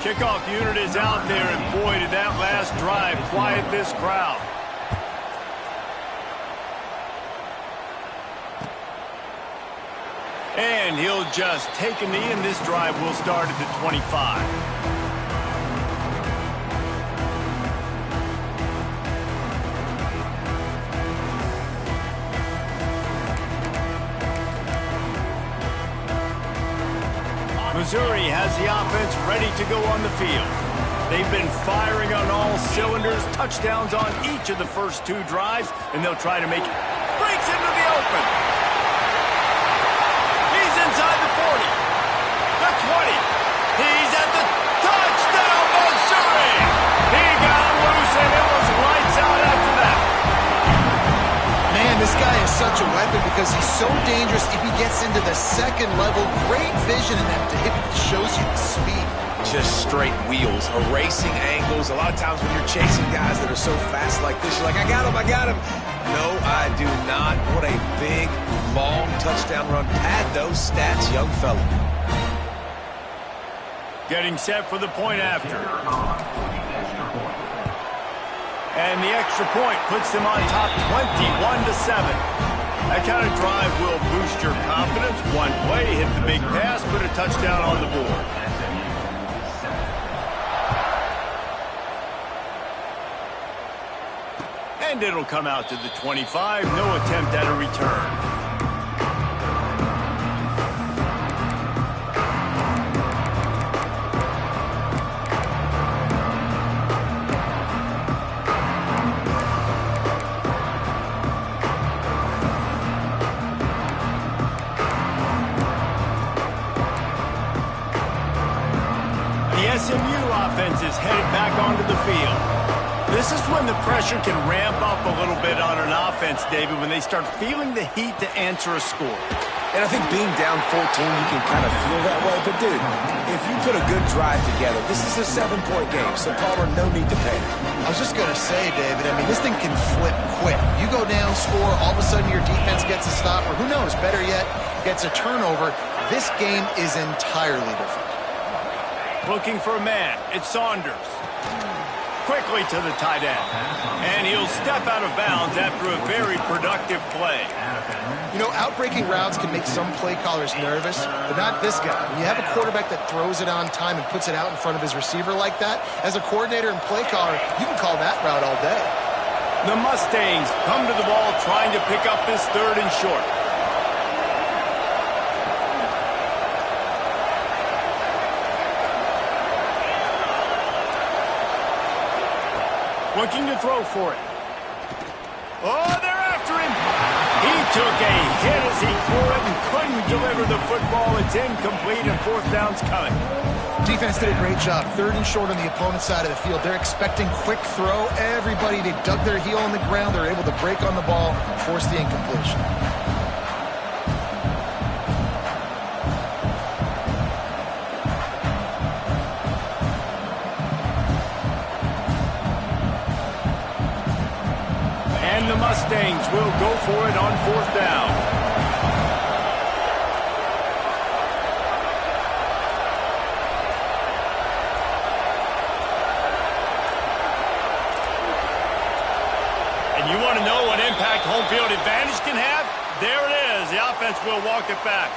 Kickoff unit is out there, and boy, did that last drive quiet this crowd. And he'll just take a knee, and this drive will start at the 25. Missouri has the offense ready to go on the field. They've been firing on all cylinders, touchdowns on each of the first two drives, and they'll try to make it. Breaks into the open. He's inside the 40. The 20. He's at the touchdown, Missouri! He got loose, and it was lights out after that. Man, this guy is such a weapon because he's so dangerous if he gets into the second level. Great vision in that hip shows you the speed. Just straight wheels, erasing angles. A lot of times when you're chasing guys that are so fast like this, you're like, I got him, I got him. No, I do not. What a big, long touchdown run. Pad those stats, young fella. Getting set for the point after. And the extra point puts them on top 21-7. That kind of drive will boost your confidence. One play, hit the big pass, put a touchdown on the board. And it'll come out to the 25. No attempt at a return. SMU offense is headed back onto the field. This is when the pressure can ramp up a little bit on an offense, David, when they start feeling the heat to answer a score. And I think being down 14, you can kind of feel that way. But, dude, if you put a good drive together, this is a 7-point game, so Palmer, no need to panic. I was just going to say, David, I mean, this thing can flip quick. You go down, score, all of a sudden your defense gets a stop, or who knows, better yet, gets a turnover. This game is entirely different. Looking for a man. It's Saunders. Quickly to the tight end. And he'll step out of bounds after a very productive play. You know, outbreaking routes can make some play callers nervous, but not this guy. When you have a quarterback that throws it on time and puts it out in front of his receiver like that, as a coordinator and play caller, you can call that route all day. The Mustangs come to the ball trying to pick up this third and short. Looking to throw for it. Oh, they're after him. He took a hit as he threw it and couldn't deliver the football. It's incomplete and fourth down's coming. Defense did a great job. Third and short on the opponent's side of the field. They're expecting quick throw. Everybody, they dug their heel on the ground. They're able to break on the ball, force the incompletion. The Mustangs will go for it on fourth down. And you want to know what impact home field advantage can have? There it is. The offense will walk it back.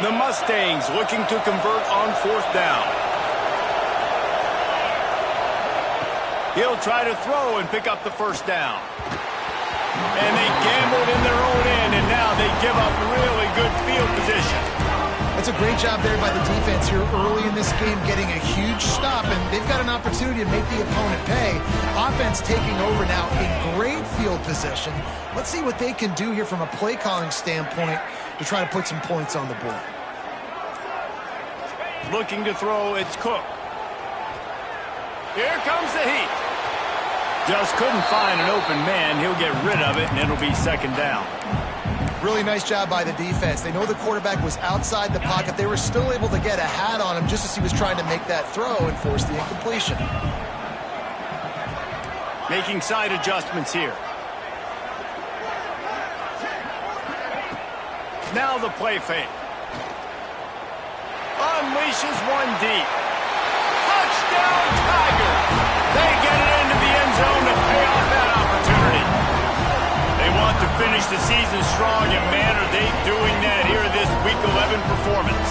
The Mustangs looking to convert on fourth down. He'll try to throw and pick up the first down. And they gambled in their own end, and now they give up really good field position. That's a great job there by the defense here early in this game, getting a huge stop, and they've got an opportunity to make the opponent pay. Offense taking over now in great field position. Let's see what they can do here from a play calling standpoint to try to put some points on the board. Looking to throw, it's Cook. Here comes the heat. Just couldn't find an open man. He'll get rid of it, and it'll be second down. Really nice job by the defense. They know the quarterback was outside the pocket. They were still able to get a hat on him just as he was trying to make that throw and force the incompletion. Making side adjustments here. Now the play fake. Unleashes one deep. Touchdown, Tiger! They get it into the end zone to pay off that opportunity. They want to finish the season strong, and man, are they doing that here in this Week 11 performance.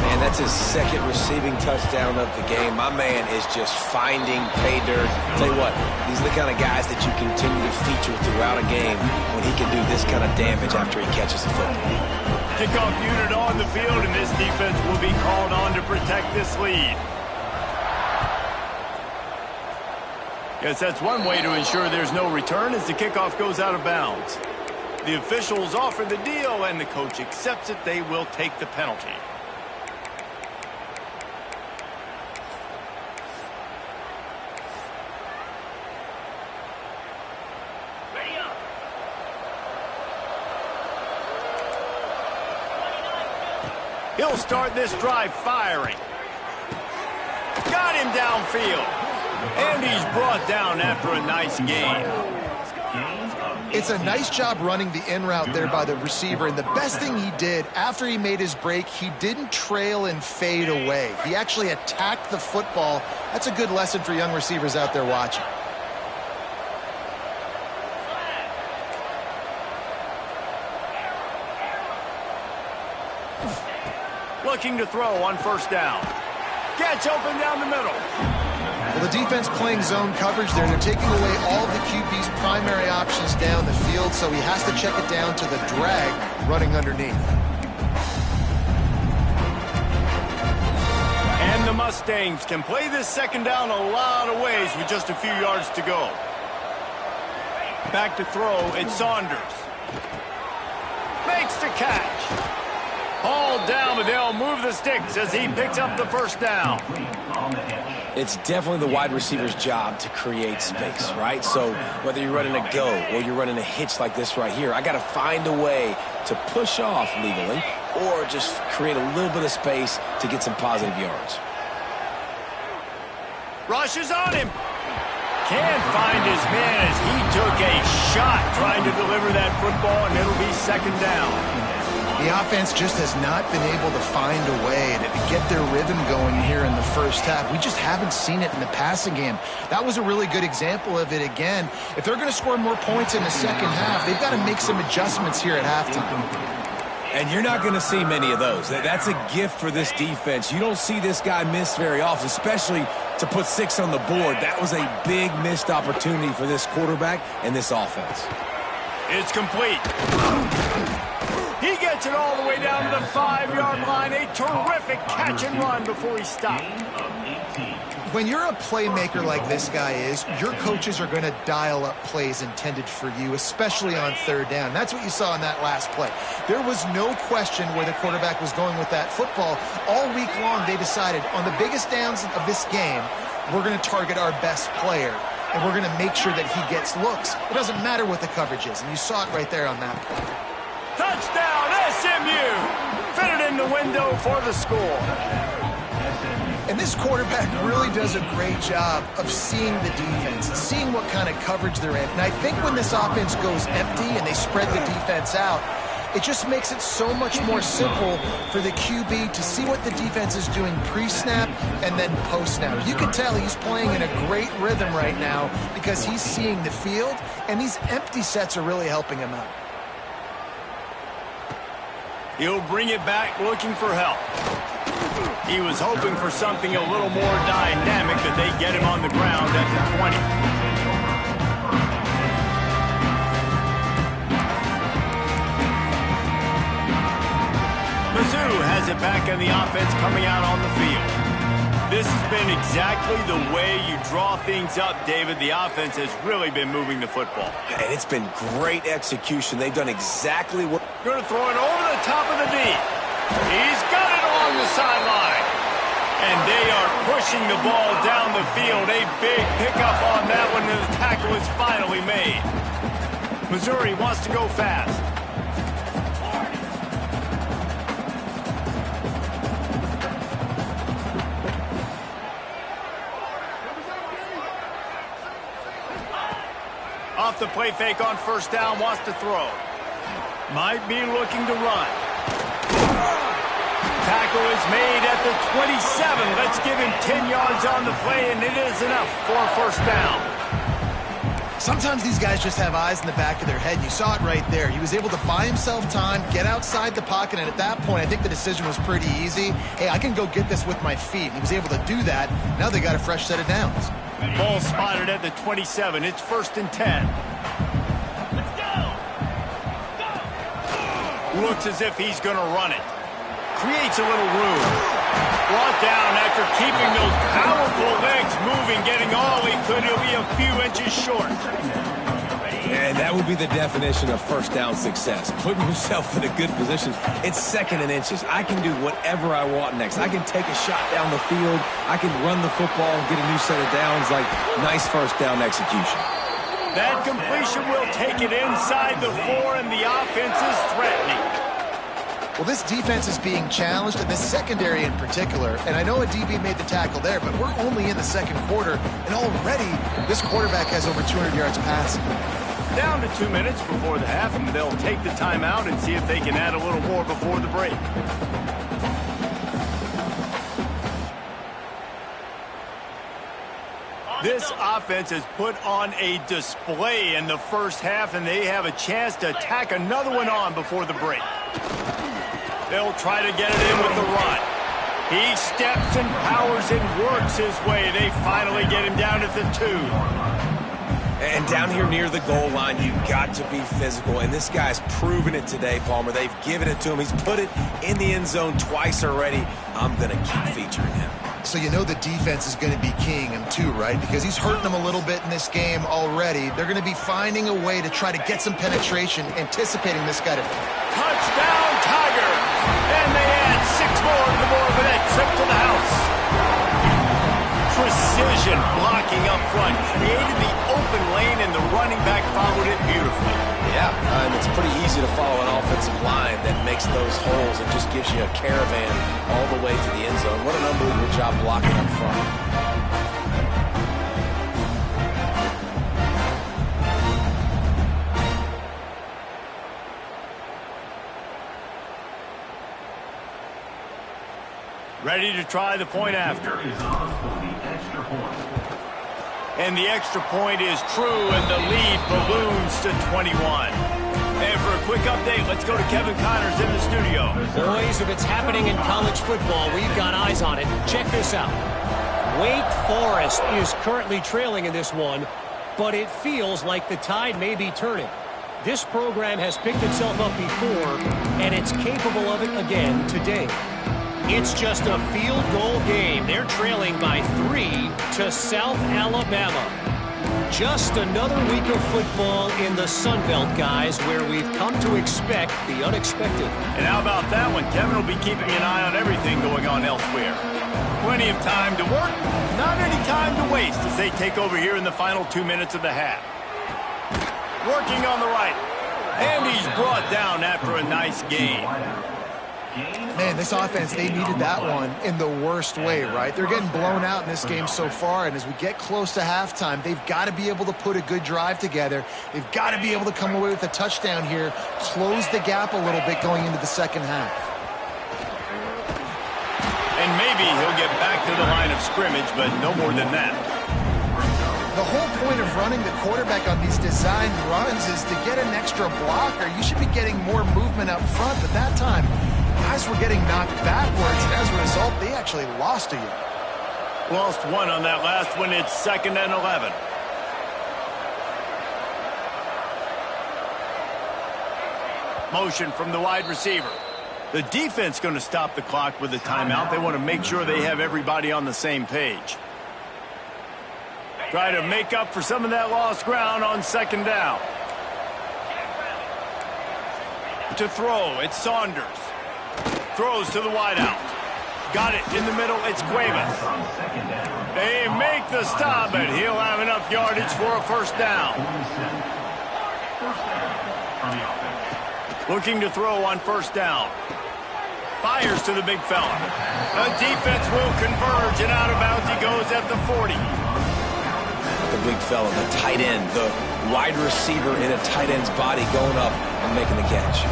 Man, that's his second receiving touchdown of the game. My man is just finding pay dirt. Tell you what, these are the kind of guys that you continue to feature throughout a game when he can do this kind of damage after he catches the football. Kickoff unit on the field, and this defense will be called on to protect this lead. Yes, that's one way to ensure there's no return as the kickoff goes out of bounds. The officials offer the deal, and the coach accepts it. They will take the penalty. He'll start this drive firing. Got him downfield. And he's brought down after a nice gain. It's a nice job running the in route there by the receiver. And the best thing he did after he made his break, he didn't trail and fade away. He actually attacked the football. That's a good lesson for young receivers out there watching. Looking to throw on first down. Gets open down the middle. Well, the defense playing zone coverage there. They're taking away all of the QB's primary options down the field, so he has to check it down to the drag running underneath. And the Mustangs can play this second down a lot of ways with just a few yards to go. Back to throw, it's Saunders. Makes the catch. Hauled down, but they'll move the sticks as he picks up the first down. It's definitely the wide receiver's job to create space, right? So whether you're running a go or you're running a hitch like this right here, I got to find a way to push off legally or just create a little bit of space to get some positive yards. Rushes on him. Can't find his man as he took a shot trying to deliver that football, and it'll be second down. The offense just has not been able to find a way to get their rhythm going here in the first half. We just haven't seen it in the passing game. That was a really good example of it again. If they're going to score more points in the second half, they've got to make some adjustments here at halftime. And you're not going to see many of those. That's a gift for this defense. You don't see this guy miss very often, especially to put 6 on the board. That was a big missed opportunity for this quarterback and this offense. It's complete. He gets it all the way down to the 5-yard line. A terrific catch and run before he stopped. When you're a playmaker like this guy is, your coaches are going to dial up plays intended for you, especially on third down. That's what you saw in that last play. There was no question where the quarterback was going with that football. All week long, they decided on the biggest downs of this game, we're going to target our best player, and we're going to make sure that he gets looks. It doesn't matter what the coverage is, and you saw it right there on that play. Touchdown, SMU! Fitted in the window for the score. And this quarterback really does a great job of seeing the defense and seeing what kind of coverage they're in. And I think when this offense goes empty and they spread the defense out, it just makes it so much more simple for the QB to see what the defense is doing pre-snap and then post-snap. You can tell he's playing in a great rhythm right now because he's seeing the field, and these empty sets are really helping him out. He'll bring it back looking for help. He was hoping for something a little more dynamic, but they get him on the ground at the 20. Mizzou has it back in the offense coming out on the field. This has been exactly the way you draw things up, David. The offense has really been moving the football. And it's been great execution. They've done exactly what... Going to throw it over the top of the D. He's got it along the sideline. And they are pushing the ball down the field. A big pickup on that one, and the tackle is finally made. Missouri wants to go fast. Off the play fake on first down, wants to throw. Might be looking to run. Tackle is made at the 27. Let's give him 10 yards on the play, and it is enough for a first down. Sometimes these guys just have eyes in the back of their head. You saw it right there. He was able to buy himself time, get outside the pocket, and at that point, I think the decision was pretty easy. Hey, I can go get this with my feet. He was able to do that. Now they got a fresh set of downs. Ball spotted at the 27. It's 1st and 10. Let's go! Looks as if he's going to run it. Creates a little room. Brought down after keeping those powerful legs moving, getting all he could. He'll be a few inches short. And that would be the definition of first down success. Putting yourself in a good position. It's 2nd and inches. I can do whatever I want next. I can take a shot down the field. I can run the football and get a new set of downs. Like, nice first down execution. That completion will take it inside the 4, and the offense is threatening. Well, this defense is being challenged, and this secondary in particular. And I know a DB made the tackle there, but we're only in the 2nd quarter, and already this quarterback has over 200 yards passing. Down to 2 minutes before the half, and they'll take the timeout and see if they can add a little more before the break. This offense has put on a display in the first half, and they have a chance to tack another one on before the break. They'll try to get it in with the run. He steps and powers and works his way. They finally get him down at the 2. And down here near the goal line, you've got to be physical. And this guy's proven it today, Palmer. They've given it to him. He's put it in the end zone twice already. I'm going to keep featuring him. So you know the defense is going to be keying him too, right? Because he's hurting them a little bit in this game already. They're going to be finding a way to try to get some penetration, anticipating this guy to... Touchdown, Tiger! And they add 6 more to the board with that trip to the house. Precision blocking up front, created the open lane, and the running back followed it beautifully. Yeah, and it's pretty easy to follow an offensive line that makes those holes and just gives you a caravan all the way to the end zone. What an unbelievable job blocking up front. Ready to try the point after. And the extra point is true, and the lead balloons to 21. And for a quick update, let's go to Kevin Connors in the studio. Boys, if it's happening in college football, we've got eyes on it. Check this out. Wake Forest is currently trailing in this one, but it feels like the tide may be turning. This program has picked itself up before, and it's capable of it again today. It's just a field goal game. They're trailing by 3 to South Alabama. Just another week of football in the Sun Belt, guys, where we've come to expect the unexpected. And how about that one? Kevin will be keeping an eye on everything going on elsewhere. Plenty of time to work, not any time to waste as they take over here in the final 2 minutes of the half. Working on the right. And he's brought down after a nice gain. Man, this offense, they needed that one in the worst way, right? They're getting blown out in this game so far, and as we get close to halftime, they've got to be able to put a good drive together. They've got to be able to come away with a touchdown here, close the gap a little bit going into the second half. And maybe he'll get back to the line of scrimmage, but no more than that. The whole point of running the quarterback on these designed runs is to get an extra blocker. You should be getting more movement up front, but that time, guys were getting knocked backwards, and as a result, they actually lost a yard. Lost one on that last one. It's 2nd and 11. Motion from the wide receiver. The defense going to stop the clock with a timeout. They want to make sure they have everybody on the same page. Try to make up for some of that lost ground on 2nd down. To throw, it's Saunders. Throws to the wideout. Got it in the middle, it's Cuevas. They make the stop, and he'll have enough yardage for a first down. Looking to throw on 1st down. Fires to the big fella. The defense will converge, and out of bounds he goes at the 40. The big fella, the tight end, the wide receiver in a tight end's body going up and making the catch.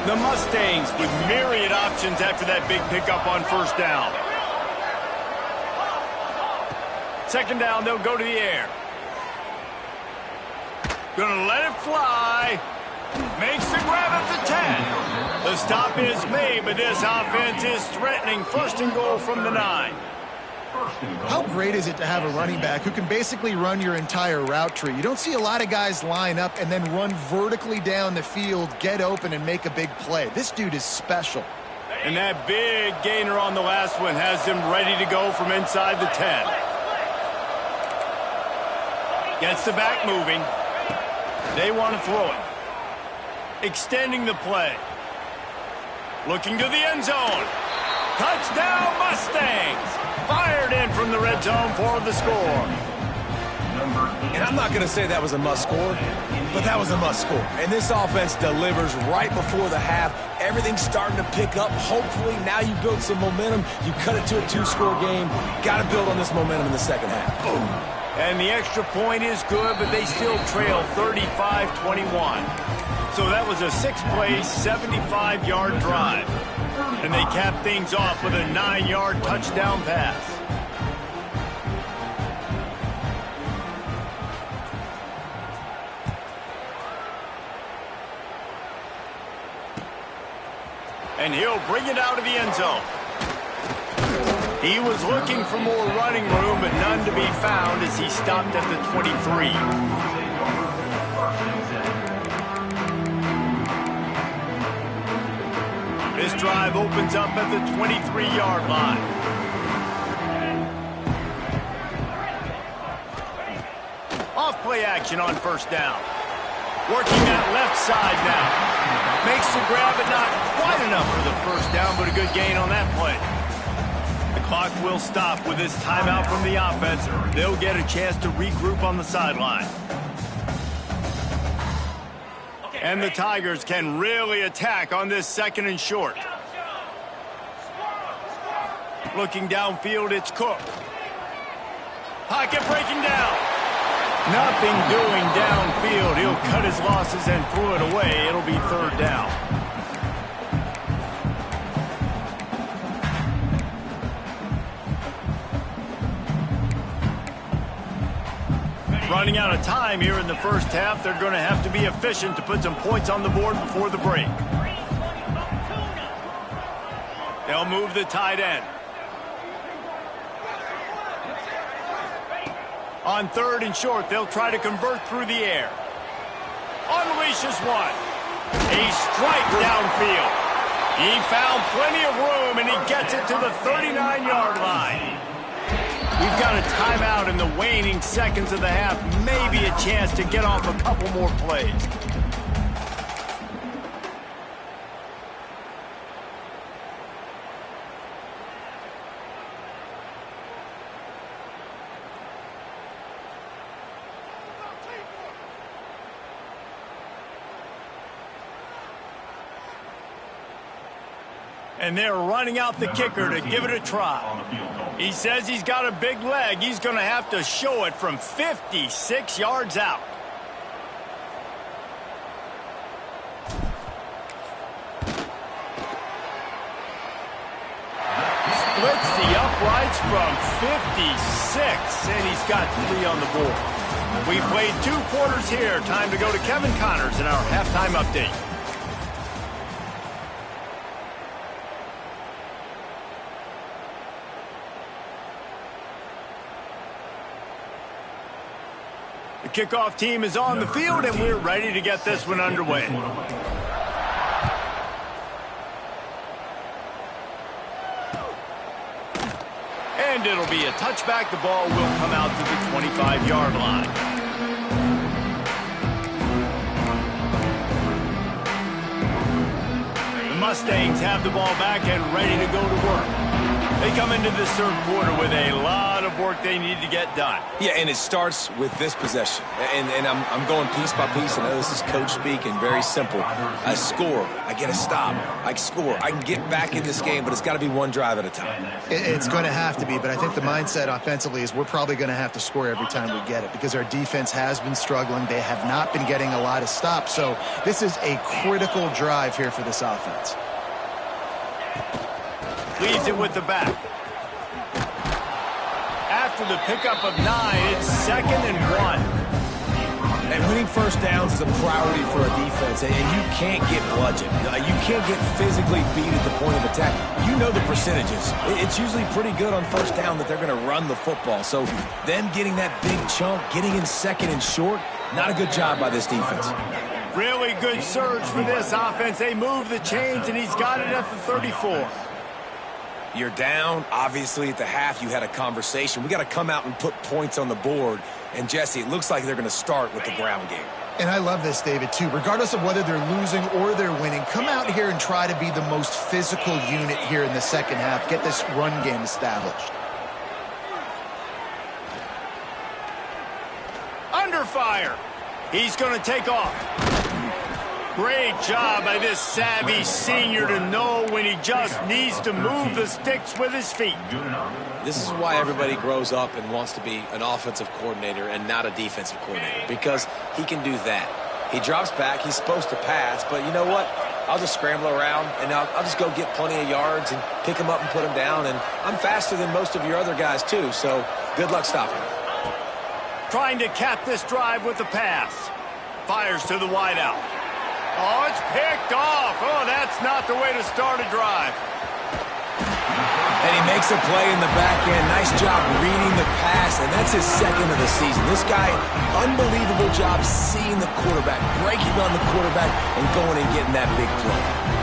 The Mustangs with myriad options after that big pickup on first down. Second down, they'll go to the air. Gonna let it fly. Makes the grab at the 10. The stop is made, but this offense is threatening first and goal from the 9. How great is it to have a running back who can basically run your entire route tree? You don't see a lot of guys line up and then run vertically down the field, get open, and make a big play. This dude is special. And that big gainer on the last one has him ready to go from inside the 10. Gets the back moving. They want to throw it. Extending the play. Looking to the end zone. Touchdown Mustangs! Fired in from the red zone for the score. And I'm not going to say that was a must score, but that was a must score. And this offense delivers right before the half. Everything's starting to pick up. Hopefully now you build some momentum. You cut it to a 2-score game. Got to build on this momentum in the second half. And the extra point is good, but they still trail 35-21. So that was a 6-play, 75-yard drive. And they cap things off with a 9-yard touchdown pass. And he'll bring it out of the end zone. He was looking for more running room, but none to be found as he stopped at the 23. This drive opens up at the 23-yard line. Off play action on first down. Working that left side now. Makes the grab, but not quite enough for the first down, but a good gain on that play. The clock will stop with this timeout from the offense. They'll get a chance to regroup on the sideline. And the Tigers can really attack on this second and short. Looking downfield, it's Cook. Pocket breaking down. Nothing doing downfield. He'll cut his losses and throw it away. It'll be third down. Running out of time here in the first half. They're going to have to be efficient to put some points on the board before the break. They'll move the tight end. On third and short, they'll try to convert through the air. Unleashes one. A strike downfield. He found plenty of room, and he gets it to the 39-yard line. We've got a timeout in the waning seconds of the half. Maybe a chance to get off a couple more plays. And they're running out the kicker to give it a try. He says he's got a big leg. He's going to have to show it from 56 yards out. Splits the uprights from 56, and he's got 3 on the board. We played 2 quarters here. Time to go to Kevin Connors in our halftime update. The kickoff team is on the field, and we're ready to get this one underway. And it'll be a touchback. The ball will come out to the 25-yard line. The Mustangs have the ball back and ready to go to work. They come into this third quarter with a lot of work they need to get done. Yeah, and it starts with this possession. And I'm going piece by piece. I know this is coach speak and very simple. I score. I get a stop. I score. I can get back in this game, but it's got to be one drive at a time. It's going to have to be, but I think the mindset offensively is we're probably going to have to score every time we get it because our defense has been struggling. They have not been getting a lot of stops. So this is a critical drive here for this offense. Leads it with the back. After the pickup of 9, it's 2nd and 1. And winning first downs is a priority for a defense, and you can't get bludgeoned. You can't get physically beat at the point of attack. You know the percentages. It's usually pretty good on first down that they're going to run the football. So them getting that big chunk, getting in 2nd and short, not a good job by this defense. Really good surge for this offense. They move the chains, and he's got it at the 34. You're down. Obviously, at the half, you had a conversation. We got to come out and put points on the board. And, Jesse, it looks like they're going to start with the ground game. And I love this, David, too. Regardless of whether they're losing or they're winning, come out here and try to be the most physical unit here in the second half. Get this run game established. Under fire. He's going to take off. Great job by this savvy senior to know when he just needs to move the sticks with his feet. This is why everybody grows up and wants to be an offensive coordinator and not a defensive coordinator, because he can do that. He drops back. He's supposed to pass, but you know what? I'll just scramble around, and I'll just go get plenty of yards and pick him up and put him down, and I'm faster than most of your other guys, too, so good luck stopping him. Trying to cap this drive with the pass. Fires to the wideout. Oh, it's picked off. Oh, that's not the way to start a drive. And he makes a play in the back end. Nice job reading the pass, and that's his 2nd of the season. This guy, unbelievable job seeing the quarterback, breaking on the quarterback, and going and getting that big play.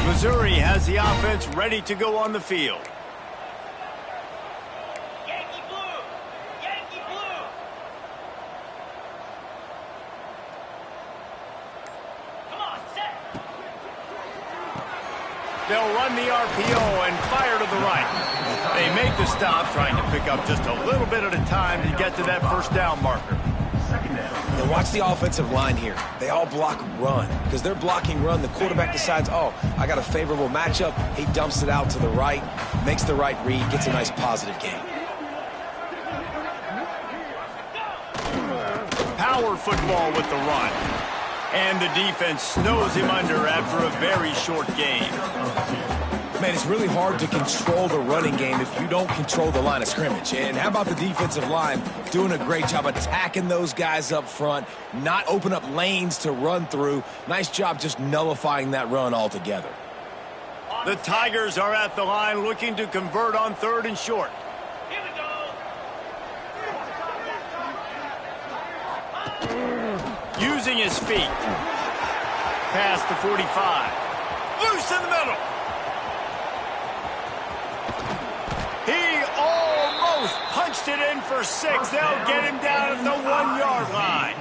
Missouri has the offense ready to go on the field. Yankee blue! Yankee blue! Come on, set! They'll run the RPO and fire to the right. They make the stop, trying to pick up just a little bit at a time to get to that first down marker. Now watch the offensive line here. They all block run. Because they're blocking run, the quarterback decides, oh, I got a favorable matchup. He dumps it out to the right, makes the right read, gets a nice positive gain. Power football with the run. And the defense snows him under after a very short game. Man, it's really hard to control the running game if you don't control the line of scrimmage. And how about the defensive line doing a great job attacking those guys up front, not open up lanes to run through. Nice job just nullifying that run altogether. The Tigers are at the line looking to convert on 3rd and short. Here we go! Using his feet. Past the 45. Loose in the middle. He almost punched it in for 6. They'll get him down at the 1-yard line.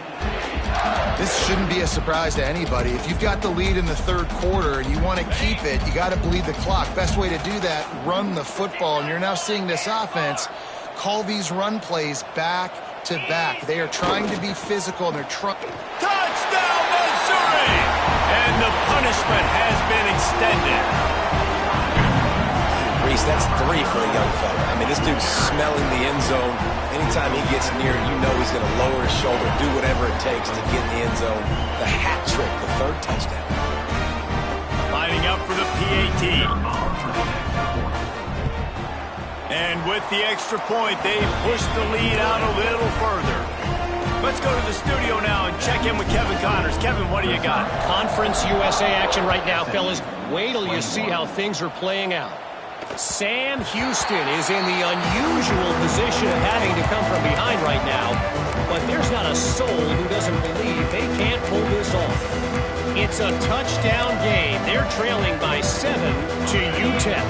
This shouldn't be a surprise to anybody. If you've got the lead in the third quarter and you want to keep it, you got to bleed the clock. Best way to do that, run the football. And you're now seeing this offense call these run plays back to back. They are trying to be physical, and they're trying. Touchdown, Missouri! And the punishment has been extended. Reese, that's 3 for a young fella. I mean, this dude's smelling the end zone. Anytime he gets near, you know he's going to lower his shoulder, do whatever it takes to get in the end zone. The hat trick, the 3rd touchdown. Lining up for the PAT. And with the extra point, they push the lead out a little further. Let's go to the studio now and check in with Kevin Connors. Kevin, what do you got? Conference USA action right now, fellas. Wait till you see how things are playing out. Sam Houston is in the unusual position of having to come from behind right now, but there's not a soul who doesn't believe they can't pull this off. It's a touchdown game. They're trailing by 7 to UTEP.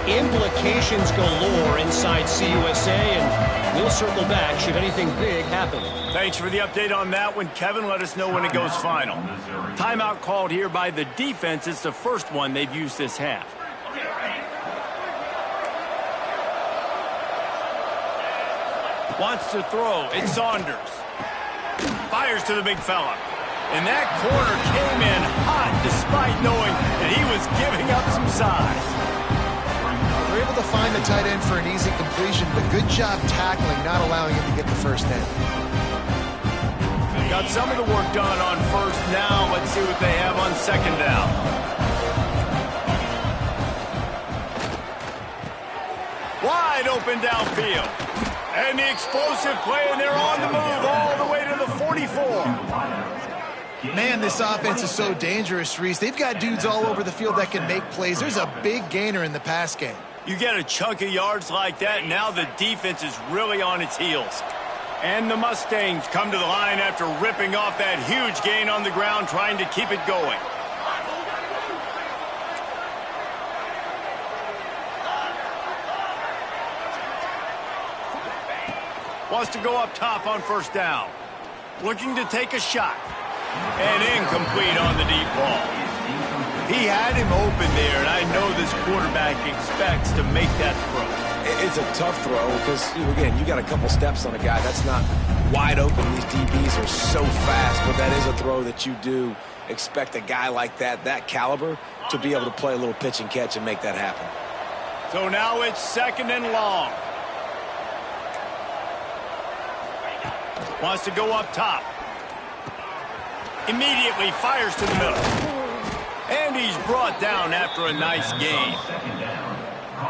Implications galore inside CUSA, and we'll circle back should anything big happen. Thanks for the update on that one, Kevin. Let us know when it goes final. Timeout called here by the defense. It's the first one they've used this half. Wants to throw. It's Saunders. Fires to the big fella. And that corner came in hot despite knowing that he was giving up some size. They're able to find the tight end for an easy completion, but good job tackling, not allowing him to get the first down. Got some of the work done on first down. Let's see what they have on second down. Wide open downfield. And the explosive play, and they're on the move all the way to the 44. Man, this offense is so dangerous, Reese. They've got dudes all over the field that can make plays. There's a big gainer in the pass game. You get a chunk of yards like that, now the defense is really on its heels. And the Mustangs come to the line after ripping off that huge gain on the ground, trying to keep it going. Wants to go up top on first down. Looking to take a shot. And incomplete on the deep ball. He had him open there, and I know this quarterback expects to make that throw. It's a tough throw because, again, you got a couple steps on a guy. That's not wide open. These DBs are so fast, but that is a throw that you do expect a guy like that caliber, to be able to play a little pitch and catch and make that happen. So now it's second and long. Wants to go up top. Immediately fires to the middle. And he's brought down after a nice gain.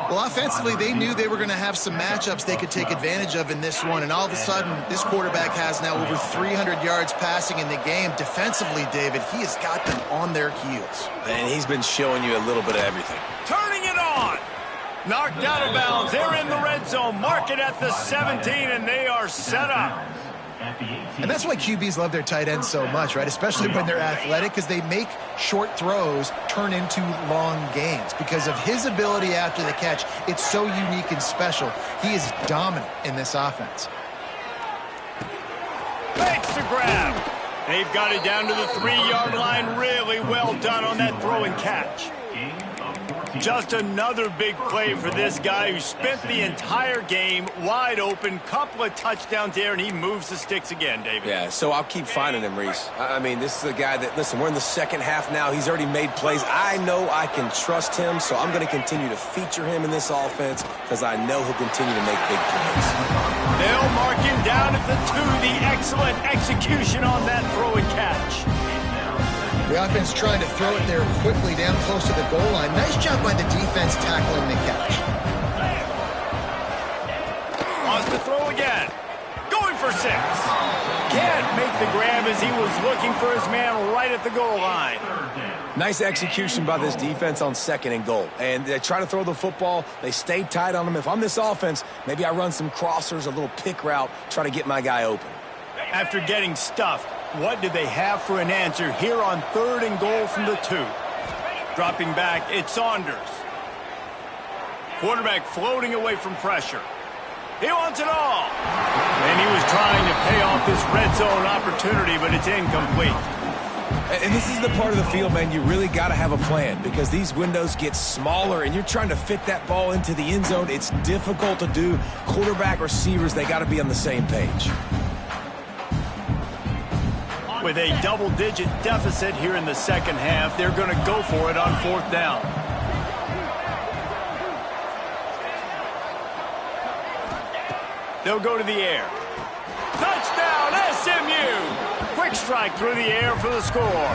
Well, offensively, they knew they were going to have some matchups they could take advantage of in this one, and all of a sudden, this quarterback has now over 300 yards passing in the game. Defensively, David, he has got them on their heels. And he's been showing you a little bit of everything. Turning it on. Knocked out of bounds. They're in the red zone. Mark it at the 17, and they are set up. And that's why QBs love their tight ends so much, right? Especially when they're athletic, because they make short throws turn into long gains. Because of his ability after the catch, it's so unique and special. He is dominant in this offense. Makes the grab. They've got it down to the 3-yard line. Really well done on that throw and catch. Just another big play for this guy who spent the entire game wide open. Couple of touchdowns there, and he moves the sticks again, David. Yeah, so I'll keep finding him, Reese. I mean, this is a guy that, listen, we're in the second half now. He's already made plays. I know I can trust him, so I'm going to continue to feature him in this offense because I know he'll continue to make big plays. They'll mark him down at the 2. The excellent execution on that throw and catch. The offense trying to throw it there quickly down close to the goal line. Nice job by the defense tackling the catch. Wants to throw again. Going for 6. Can't make the grab as he was looking for his man right at the goal line. Nice execution by this defense on second and goal. And they try to throw the football. They stay tight on him. If I'm this offense, maybe I run some crossers, a little pick route, try to get my guy open. After getting stuffed, what do they have for an answer here on 3rd and goal from the 2? Dropping back, it's Saunders. Quarterback floating away from pressure. He wants it all. And he was trying to pay off this red zone opportunity, but it's incomplete. And this is the part of the field, man, you really got to have a plan because these windows get smaller and you're trying to fit that ball into the end zone. It's difficult to do. Quarterback, receivers, they got to be on the same page. With a double-digit deficit here in the second half, they're going to go for it on 4th down. They'll go to the air. Touchdown, SMU! Quick strike through the air for the score.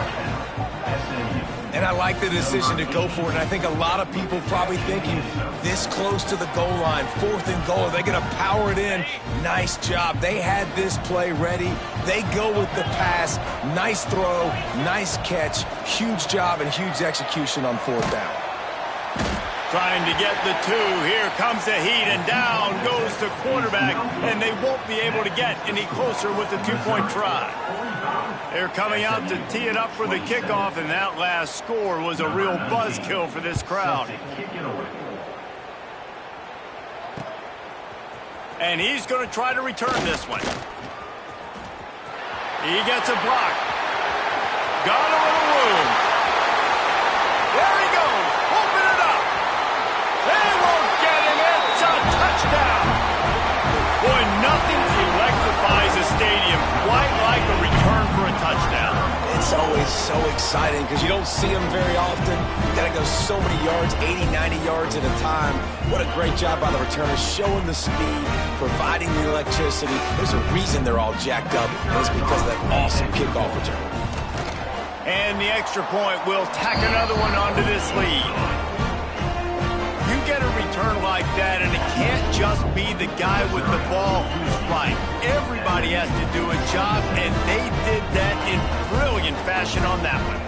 And I like the decision to go for it. And I think a lot of people probably thinking this close to the goal line, 4th and goal, are they going to power it in? Nice job. They had this play ready. They go with the pass. Nice throw, nice catch. Huge job and huge execution on 4th down. Trying to get the 2. Here comes the heat, and down goes the quarterback, and they won't be able to get any closer with the 2-point try. They're coming out to tee it up for the kickoff, and that last score was a real buzzkill for this crowd. And he's going to try to return this one. He gets a block. Got a little room. There he goes. Open it up. They won't get him. It's a touchdown. Boy, nothing electrifies a stadium quite like a return for a touchdown. It's always so exciting because you don't see them very often. You got to go so many yards, 80, 90 yards at a time. What a great job by the returners, showing the speed, providing the electricity. There's a reason they're all jacked up, and it's because of that awesome kickoff return. And the extra point will tack another one onto this lead. You get a return like that, and it can't just be the guy with the ball who's right. Everybody has to do a job, and they did that in brilliant fashion on that one.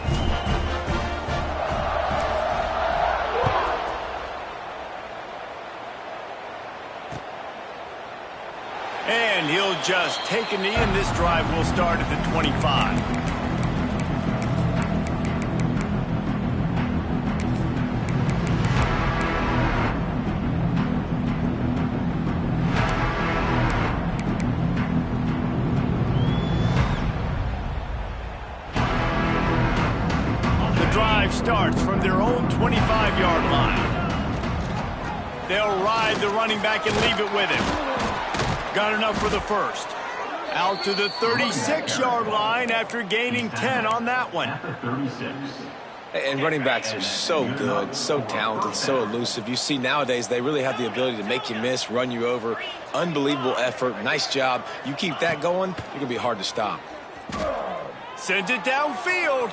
And he'll just take a knee, and this drive will start at the 25. Starts from their own 25-yard line. They'll ride the running back and leave it with him. Got enough for the first. Out to the 36-yard line after gaining 10 on that one. And running backs are so good, so talented, so elusive. You see nowadays they really have the ability to make you miss, run you over. Unbelievable effort. Nice job. You keep that going, you're going to be hard to stop. Sends it downfield.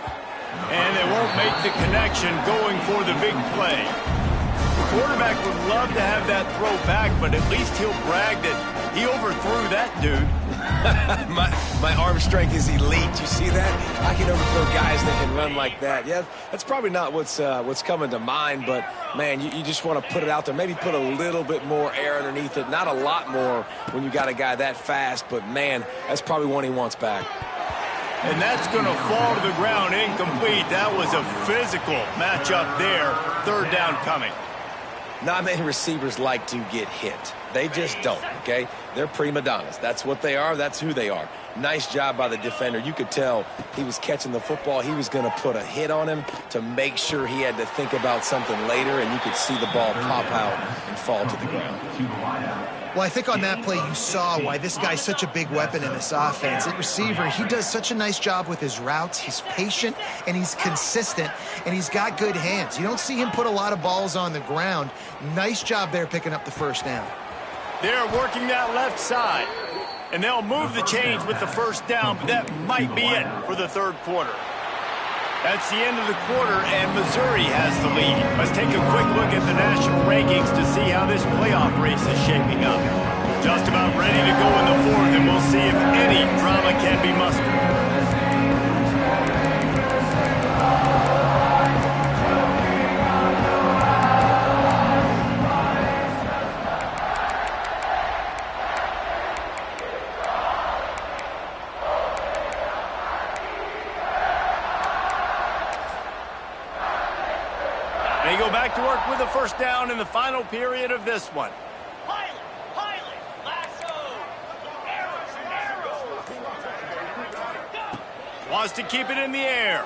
And they won't make the connection going for the big play. The quarterback would love to have that throw back, but at least he'll brag that he overthrew that dude. my arm strength is elite. You see that? I can overthrow guys that can run like that. Yeah, that's probably not what's coming to mind, but, man, you just want to put it out there. Maybe put a little bit more air underneath it. Not a lot more when you got a guy that fast, but, man, that's probably one he wants back. And that's going to fall to the ground incomplete. That was a physical matchup there. Third down coming. Not many receivers like to get hit. They just don't, okay? They're prima donnas. That's what they are. That's who they are. Nice job by the defender. You could tell he was catching the football. He was going to put a hit on him to make sure he had to think about something later, and you could see the ball pop out and fall to the ground. Well, I think on that play you saw why this guy's such a big weapon in this offense. At receiver, he does such a nice job with his routes. He's patient, and he's consistent, and he's got good hands. You don't see him put a lot of balls on the ground. Nice job there picking up the first down. They're working that left side, and they'll move the chains with the first down, but that might be it for the third quarter. That's the end of the quarter, and Missouri has the lead. Let's take a quick look at the national rankings to see how this playoff race is shaping up. Just about ready to go in the fourth, and we'll see if any drama can be mustered. They go back to work with a first down in the final period of this one. Pilot, lasso, arrows. Wants to keep it in the air.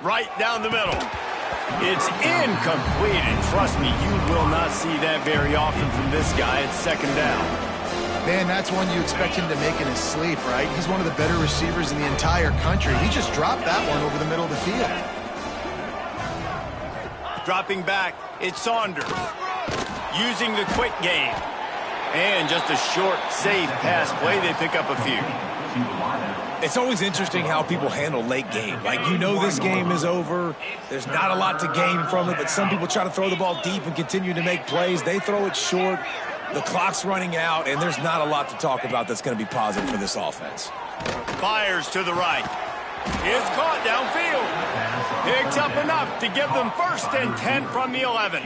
Right down the middle. It's incomplete, and trust me, you will not see that very often from this guy at second down. Man, that's one you expect him to make in his sleep, right? He's one of the better receivers in the entire country. He just dropped that one over the middle of the field. Dropping back, it's Saunders. Using the quick game. And just a short, safe pass play. They pick up a few. It's always interesting how people handle late game. Like, you know this game is over. There's not a lot to gain from it, but some people try to throw the ball deep and continue to make plays. They throw it short. The clock's running out, and there's not a lot to talk about that's going to be positive for this offense. Fires to the right. It's caught downfield. Picks up enough to give them first and 10 from the 11.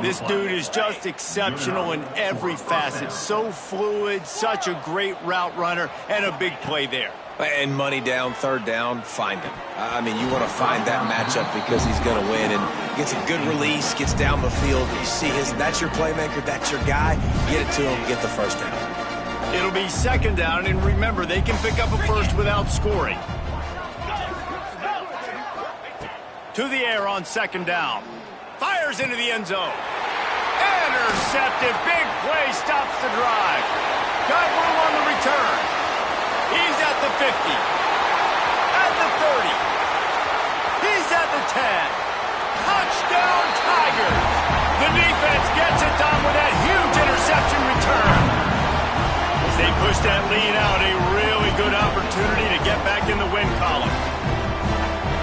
This dude is just exceptional in every facet. So fluid, such a great route runner, and a big play there. And money down, third down, find him. I mean, you want to find that matchup because he's going to win. And gets a good release, gets down the field. You see that's your playmaker, that's your guy. Get it to him, get the first down. It'll be second down, and remember, they can pick up a first without scoring. To the air on second down. Fires into the end zone. Intercepted. Big play stops the drive. Got room on the return. He's at the 50. At the 30. He's at the 10. Touchdown, Tigers. The defense gets it done with that huge interception return. As they push that lead out, a really good opportunity to get back in the win column.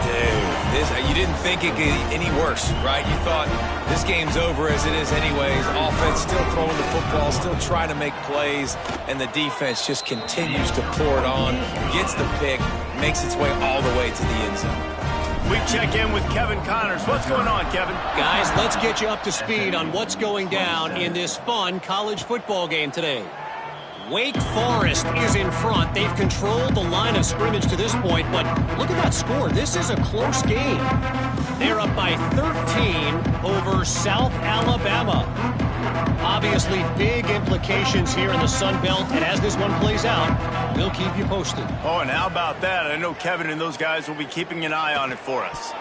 Dude, you didn't think it could get any worse, right? You thought this game's over as it is anyways. Offense still throwing the football, still trying to make plays, and the defense just continues to pour it on, gets the pick, makes its way all the way to the end zone. We check in with Kevin Connors. What's going on, Kevin? Guys, let's get you up to speed on what's going down in this fun college football game today. Wake Forest is in front. They've controlled the line of scrimmage to this point, but look at that score. This is a close game. They're up by 13 over South Alabama. Obviously, big implications here in the Sun Belt, and as this one plays out, we'll keep you posted. Oh, and how about that? I know Kevin and those guys will be keeping an eye on it for us.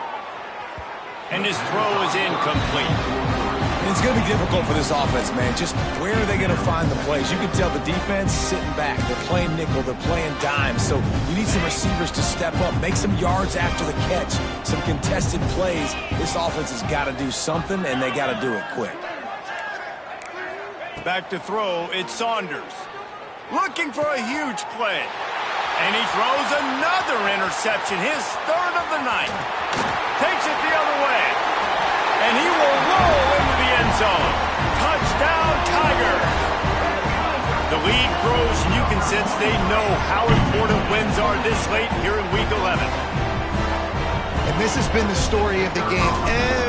And his throw is incomplete. It's going to be difficult for this offense, man. Just where are they going to find the plays? You can tell the defense sitting back. They're playing nickel. They're playing dime. So you need some receivers to step up, make some yards after the catch, some contested plays. This offense has got to do something, and they got to do it quick. Back to throw, it's Saunders. Looking for a huge play. And he throws another interception, his third of the night. Takes it the other way. And he will roll into the end zone. Touchdown, Tiger. The lead grows, and you can sense they know how important wins are this late here in Week 11. And this has been the story of the game.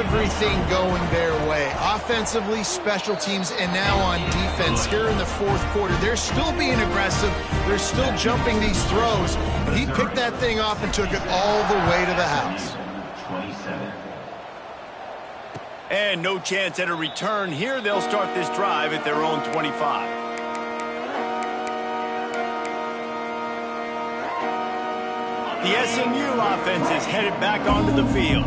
Everything going their way. Offensively, special teams, and now on defense here in the fourth quarter. They're still being aggressive. They're still jumping these throws. And he picked that thing off and took it all the way to the house. And no chance at a return here. They'll start this drive at their own 25. The SMU offense is headed back onto the field.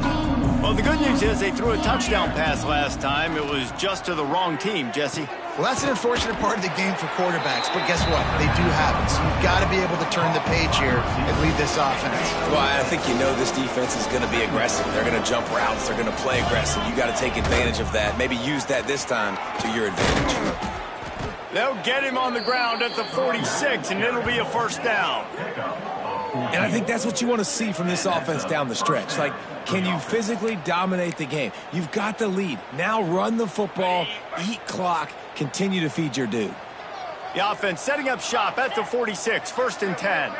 Well, the good news is they threw a touchdown pass last time. It was just to the wrong team, Jesse. Well, that's an unfortunate part of the game for quarterbacks, but guess what? They do have it, so you've got to be able to turn the page here and lead this offense. Well, I think you know this defense is going to be aggressive. They're going to jump routes. They're going to play aggressive. You got to take advantage of that. Maybe use that this time to your advantage. They'll get him on the ground at the 46, and it'll be a first down. And I think that's what you want to see from this offense down the stretch. Like, can you physically dominate the game? You've got the lead. Now run the football, eat clock, continue to feed your dude. The offense setting up shop at the 46, first and 10.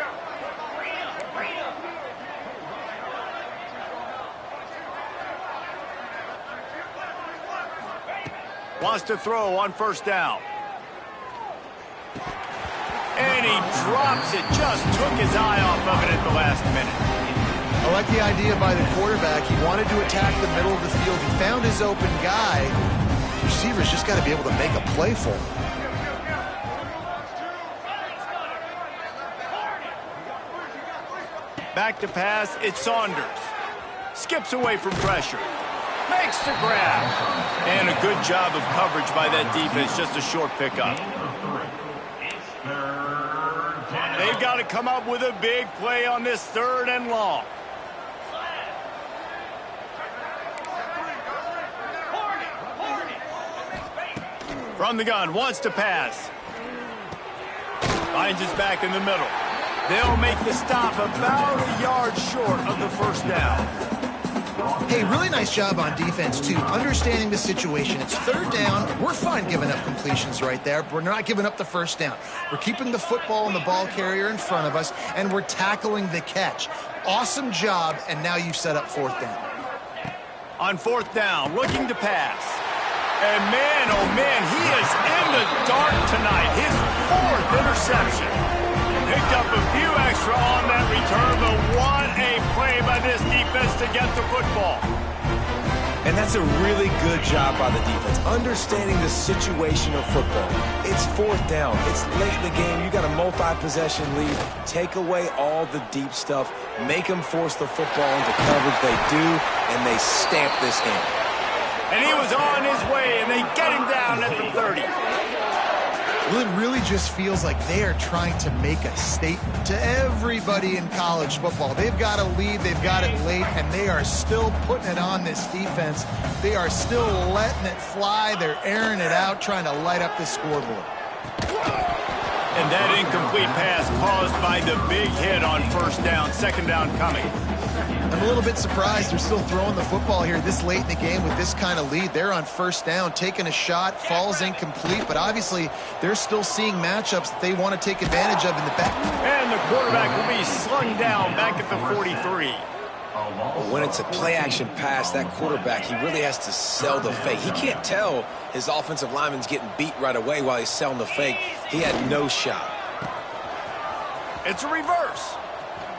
Wants to throw on first down. And he drops it. Just took his eye off of it at the last minute. I like the idea by the quarterback. He wanted to attack the middle of the field. He found his open guy. Receivers just got to be able to make a play for him. Back to pass, it's Saunders. Skips away from pressure. Makes the grab. And a good job of coverage by that defense. Just a short pickup. They've got to come up with a big play on this third and long. From the gun, wants to pass. Finds his back in the middle. They'll make the stop about a yard short of the first down. Hey, really nice job on defense, too. Understanding the situation. It's third down. We're fine giving up completions right there, but we're not giving up the first down. We're keeping the football and the ball carrier in front of us, and we're tackling the catch. Awesome job, and now you've set up fourth down. On fourth down, looking to pass. And man, oh man, he is in the dark tonight. His fourth interception. Picked up a few extra on this defense to get the football. And that's a really good job by the defense, understanding the situation of football. It's fourth down. It's late in the game. You got a multi-possession lead. Take away all the deep stuff. Make them force the football into coverage. They do, and they stamp this game. And he was on his way, and they get him down at the 30. Well, it really just feels like they are trying to make a statement to everybody in college football. They've got a lead, they've got it late, and they are still putting it on this defense. They are still letting it fly. They're airing it out, trying to light up the scoreboard. And that incomplete pass caused by the big hit on first down, second down coming. I'm a little bit surprised they're still throwing the football here this late in the game with this kind of lead. They're on first down, taking a shot, falls incomplete, but obviously they're still seeing matchups that they want to take advantage of in the back. And the quarterback will be slung down back at the 43. Well, when it's a play-action pass, that quarterback, he really has to sell the fake. He can't tell his offensive lineman's getting beat right away while he's selling the fake. He had no shot. It's a reverse.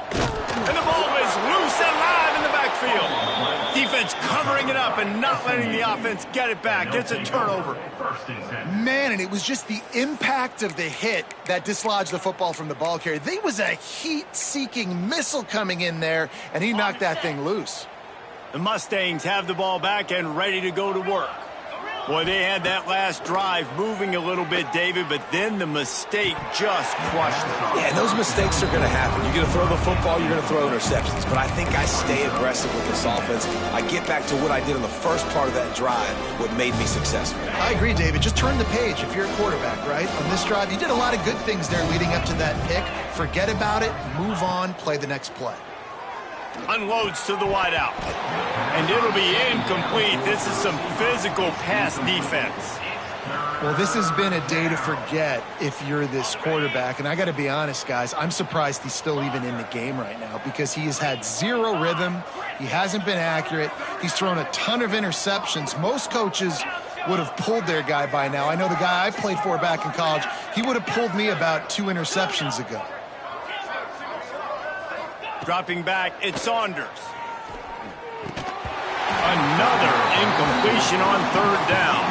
And the ball is loose and live in the backfield. Defense covering it up and not letting the offense get it back. It's a turnover. Man, and it was just the impact of the hit that dislodged the football from the ball carrier. There was a heat-seeking missile coming in there, and he knocked that thing loose. The Mustangs have the ball back and ready to go to work. Boy, they had that last drive moving a little bit, David, but then the mistake just crushed them. Yeah, and those mistakes are going to happen. You're going to throw the football, you're going to throw interceptions. But I think I stay aggressive with this offense. I get back to what I did in the first part of that drive, what made me successful. I agree, David. Just turn the page if you're a quarterback, right? On this drive, you did a lot of good things there leading up to that pick. Forget about it, move on, play the next play. Unloads to the wideout. And it'll be incomplete. This is some physical pass defense. Well, this has been a day to forget if you're this quarterback. And I got to be honest, guys, I'm surprised he's still even in the game right now because he has had zero rhythm. He hasn't been accurate. He's thrown a ton of interceptions. Most coaches would have pulled their guy by now. I know the guy I played for back in college, he would have pulled me about 2 interceptions ago. Dropping back, it's Saunders. Another incompletion on third down.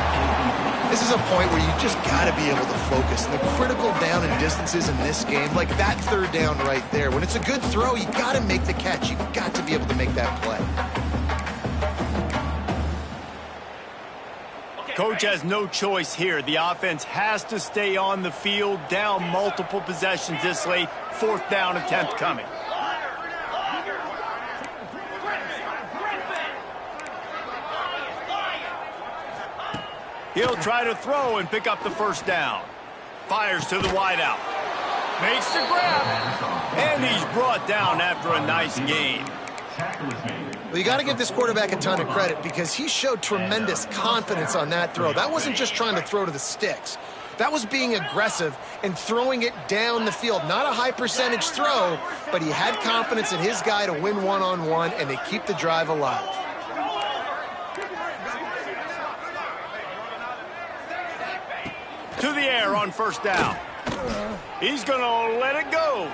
This is a point where you just got to be able to focus. The critical down and distances in this game, like that third down right there. When it's a good throw, you got to make the catch. You've got to be able to make that play. Coach has no choice here. The offense has to stay on the field, down multiple possessions this late. Fourth down attempt coming. He'll try to throw and pick up the first down. Fires to the wideout. Makes the grab. And he's brought down after a nice gain. Well, you got to give this quarterback a ton of credit because he showed tremendous confidence on that throw. That wasn't just trying to throw to the sticks. That was being aggressive and throwing it down the field. Not a high percentage throw, but he had confidence in his guy to win one-on-one, and they keep the drive alive. To the air on first down. He's going to let it go.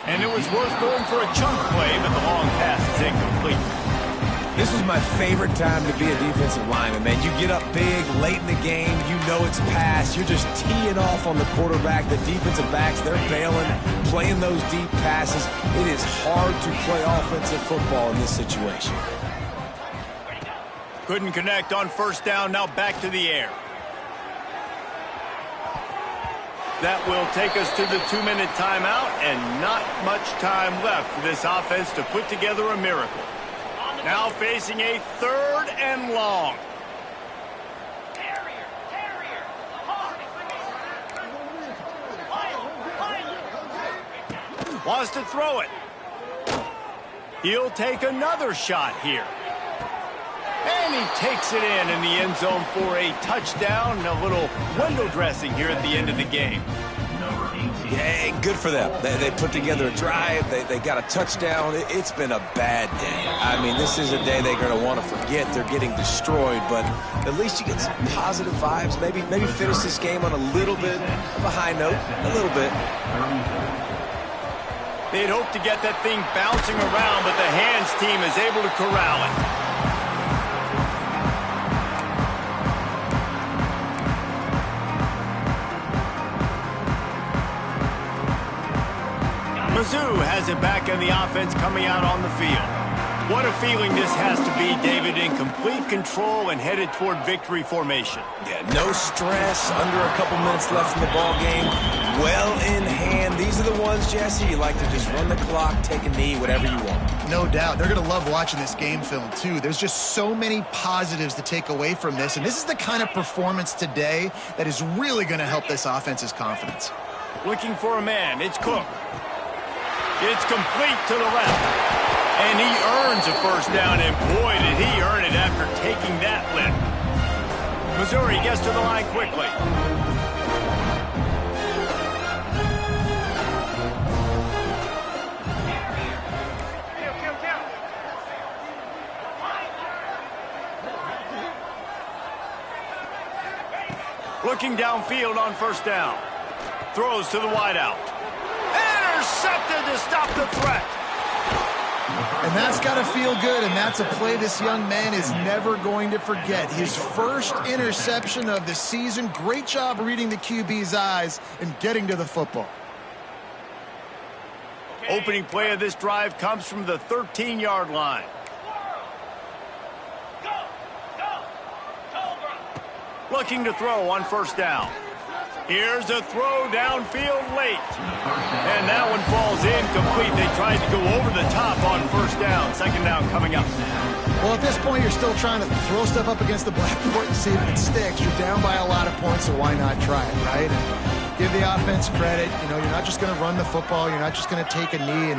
And it was worth going for a chunk play, but the long pass is incomplete. This was my favorite time to be a defensive lineman, man. You get up big, late in the game, you know it's past. You're just teeing off on the quarterback. The defensive backs, they're bailing, playing those deep passes. It is hard to play offensive football in this situation. Couldn't connect on first down, now back to the air. That will take us to the 2-minute timeout, and not much time left for this offense to put together a miracle. Now facing a third and long. Wants to throw it. He'll take another shot here. And he takes it in the end zone for a touchdown. A little window dressing here at the end of the game. Yeah, good for them. They put together a drive. They got a touchdown. It's been a bad day. I mean, this is a day they're going to want to forget. They're getting destroyed, but at least you get some positive vibes. Maybe finish this game on a little bit of a high note. A little bit. They'd hoped to get that thing bouncing around, but the hands team is able to corral it. Mizzou has it back in the offense coming out on the field. What a feeling this has to be, David, in complete control and headed toward victory formation. Yeah, no stress, under a couple minutes left in the ball game, well in hand. These are the ones, Jesse, you like to just run the clock, take a knee, whatever you want. No doubt. They're going to love watching this game film, too. There's just so many positives to take away from this, and this is the kind of performance today that is really going to help this offense's confidence. Looking for a man. It's Cook. It's complete to the left. And he earns a first down, and boy, did he earn it after taking that lift. Missouri gets to the line quickly. Looking downfield on first down. Throws to the wideout. Intercepted to stop the threat. And that's got to feel good, and that's a play this young man is never going to forget. His first interception of the season. Great job reading the QB's eyes and getting to the football. Opening play of this drive comes from the 13-yard line. Looking to throw on first down. Here's a throw downfield late. And that one falls incomplete. They tried to go over the top on first down. Second down coming up. Well, at this point, you're still trying to throw stuff up against the blackboard and see if it sticks. You're down by a lot of points, so why not try it, right? And give the offense credit. You know, you're not just going to run the football. You're not just going to take a knee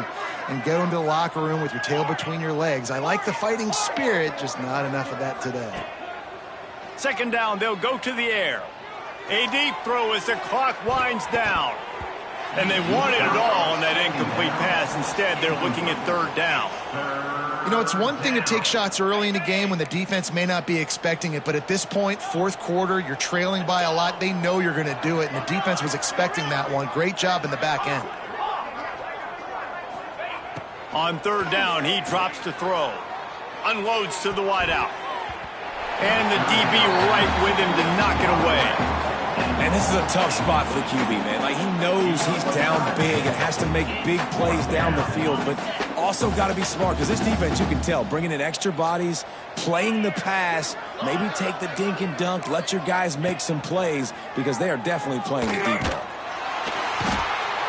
and go into the locker room with your tail between your legs. I like the fighting spirit, just not enough of that today. Second down, they'll go to the air. A deep throw as the clock winds down. And they wanted it all on that incomplete pass. Instead, they're looking at third down. You know, it's one thing to take shots early in the game when the defense may not be expecting it, but at this point, fourth quarter, you're trailing by a lot. They know you're going to do it, and the defense was expecting that one. Great job in the back end. On third down, he drops to throw. Unloads to the wideout. And the DB right with him to knock it away. And this is a tough spot for the QB, man. Like, he knows he's down big and has to make big plays down the field, but also got to be smart because this defense, you can tell, bringing in extra bodies, playing the pass, maybe take the dink and dunk, let your guys make some plays because they are definitely playing the deep ball.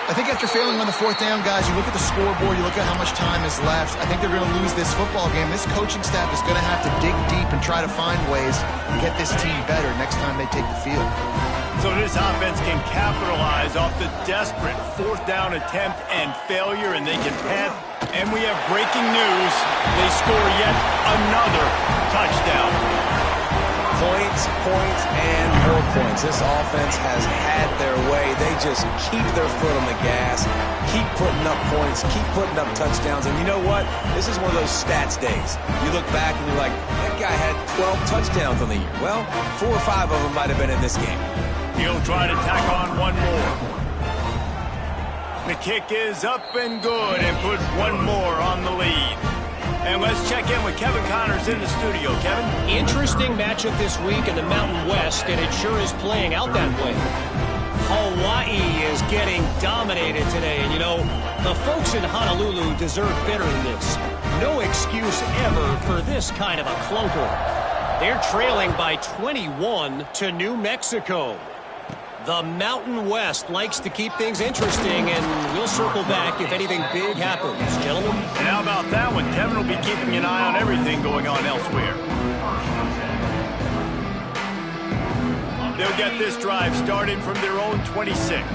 I think after failing on the fourth down, guys, you look at the scoreboard, you look at how much time is left. I think they're going to lose this football game. This coaching staff is going to have to dig deep and try to find ways to get this team better next time they take the field. So this offense can capitalize off the desperate fourth down attempt and failure, and they can pad. And we have breaking news. They score yet another touchdown. Points, and more points. This offense has had their way. They just keep their foot on the gas, keep putting up points, keep putting up touchdowns. And you know what? This is one of those stats days. You look back and you're like, that guy had 12 touchdowns on the year. Well, 4 or 5 of them might have been in this game. He'll try to tack on one more. The kick is up and good and put one more on the lead. And let's check in with Kevin Connors in the studio. Kevin? Interesting matchup this week in the Mountain West, and it sure is playing out that way. Hawaii is getting dominated today, and you know, the folks in Honolulu deserve better than this. No excuse ever for this kind of a clunker. They're trailing by 21 to New Mexico. The Mountain West likes to keep things interesting, and we'll circle back if anything big happens. Gentlemen? And how about that one? Kevin will be keeping an eye on everything going on elsewhere. They'll get this drive started from their own 26. 29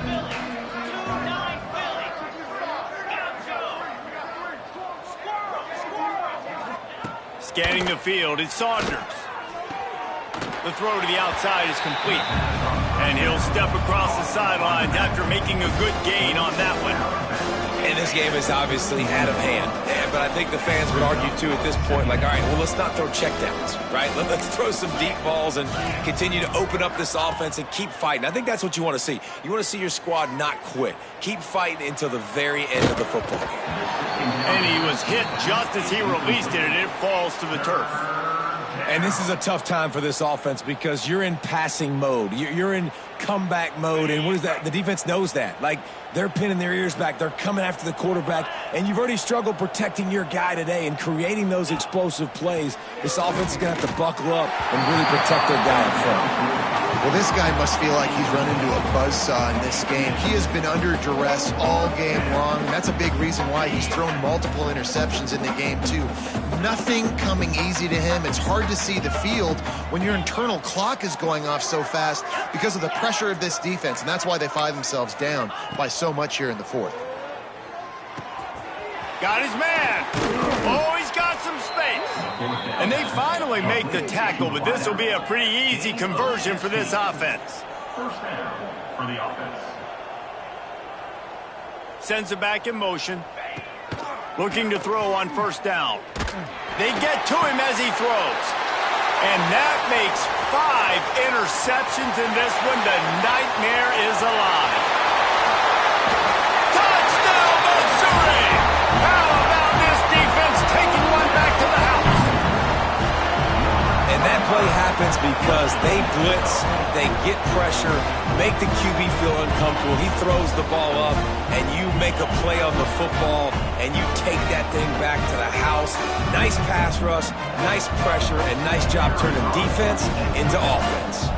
Philly. 29 Philly. Gaucho. Scanning the field, it's Saunders. The throw to the outside is complete. And he'll step across the sidelines after making a good gain on that one. And this game is obviously out of hand. But I think the fans would argue, too, at this point, like, all right, well, let's not throw checkdowns, right? Let's throw some deep balls and continue to open up this offense and keep fighting. I think that's what you want to see. You want to see your squad not quit. Keep fighting until the very end of the football game. And he was hit just as he released it, and it falls to the turf. And this is a tough time for this offense because you're in passing mode. You're in comeback mode, and what is that? The defense knows that. Like, they're pinning their ears back. They're coming after the quarterback, and you've already struggled protecting your guy today and creating those explosive plays. This offense is going to have to buckle up and really protect their guy up front. Well, this guy must feel like he's run into a buzzsaw in this game. He has been under duress all game long. That's a big reason why he's thrown multiple interceptions in the game, too. Nothing coming easy to him. It's hard to see the field when your internal clock is going off so fast because of the pressure of this defense, and that's why they find themselves down by so much here in the fourth. Got his man. Oh, he's got some space. And they finally make the tackle, but this will be a pretty easy conversion for this offense. First down for the offense. Sends it back in motion. Looking to throw on first down. They get to him as he throws. And that makes 5 interceptions in this one. The nightmare is alive. Touchdown, Missouri! How about this defense taking one back to the house? And that play happens because they blitz, they get pressure, make the QB feel uncomfortable. He throws the ball up, and you make a play on the football, and you take that thing back to the house. Nice pass rush, nice pressure, and nice job turning defense into offense.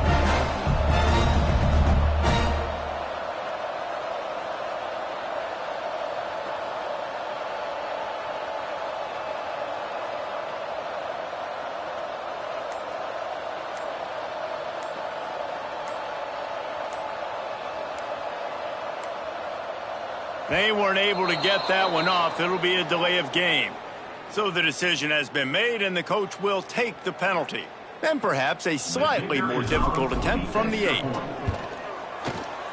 They weren't able to get that one off. It'll be a delay of game. So the decision has been made, and the coach will take the penalty. And perhaps a slightly more difficult attempt from the 8.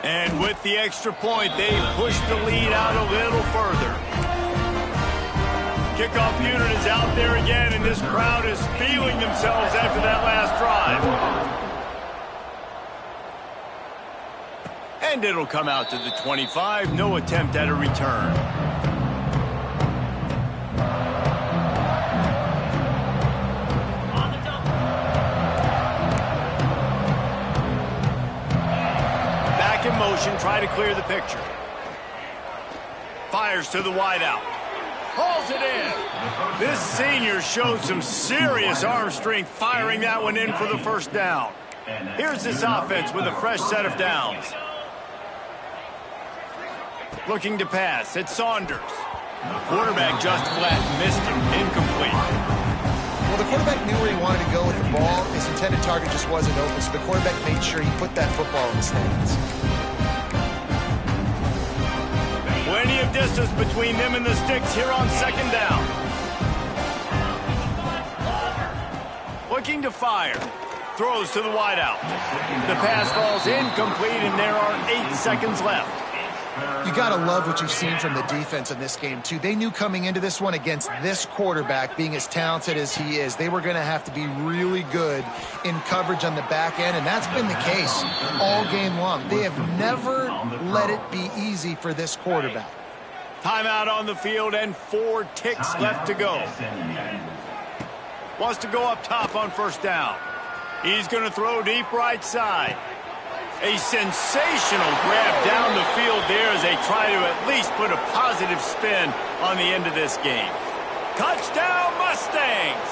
And with the extra point, they push the lead out a little further. Kickoff unit is out there again, and this crowd is feeling themselves after that last drive. And it'll come out to the 25. No attempt at a return. On the double. Back in motion, try to clear the picture. Fires to the wideout. Hauls it in. This senior showed some serious arm strength firing that one in for the first down. Here's this offense with a fresh set of downs. Looking to pass, it's Saunders. Quarterback just flat, missed him, incomplete. Well, the quarterback knew where he wanted to go with the ball. His intended target just wasn't open, so the quarterback made sure he put that football in the stands. Plenty of distance between them and the sticks here on second down. Looking to fire. Throws to the wideout. The pass falls incomplete, and there are 8 seconds left. You got to love what you've seen from the defense in this game, too. They knew coming into this one against this quarterback, being as talented as he is, they were going to have to be really good in coverage on the back end, and that's been the case all game long. They have never let it be easy for this quarterback. Timeout on the field and 4 ticks left to go. Wants to go up top on first down. He's going to throw deep right side. A sensational grab down the field there as they try to at least put a positive spin on the end of this game. Touchdown, Mustangs!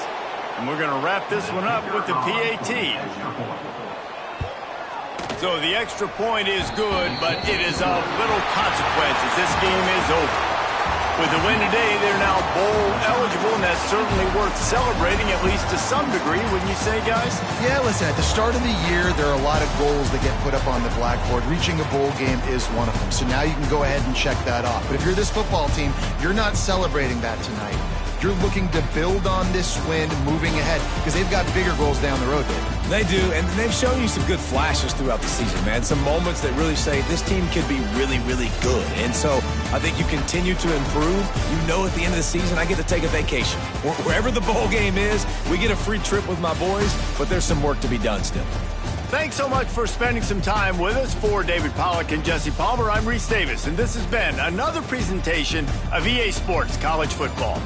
And we're going to wrap this one up with the PAT. So the extra point is good, but it is of little consequence as this game is over. With the win today, they're now bowl eligible, and that's certainly worth celebrating, at least to some degree, wouldn't you say, guys? Yeah, listen, at the start of the year, there are a lot of goals that get put up on the blackboard. Reaching a bowl game is one of them. So now you can go ahead and check that off. But if you're this football team, you're not celebrating that tonight. You're looking to build on this win moving ahead because they've got bigger goals down the road, David. They do, and they've shown you some good flashes throughout the season, man. Some moments that really say this team could be really, really good. And so I think you continue to improve. You know at the end of the season, I get to take a vacation. Wherever the bowl game is, we get a free trip with my boys, but there's some work to be done still. Thanks so much for spending some time with us. For David Pollack and Jesse Palmer, I'm Reese Davis, and this has been another presentation of EA Sports College Football.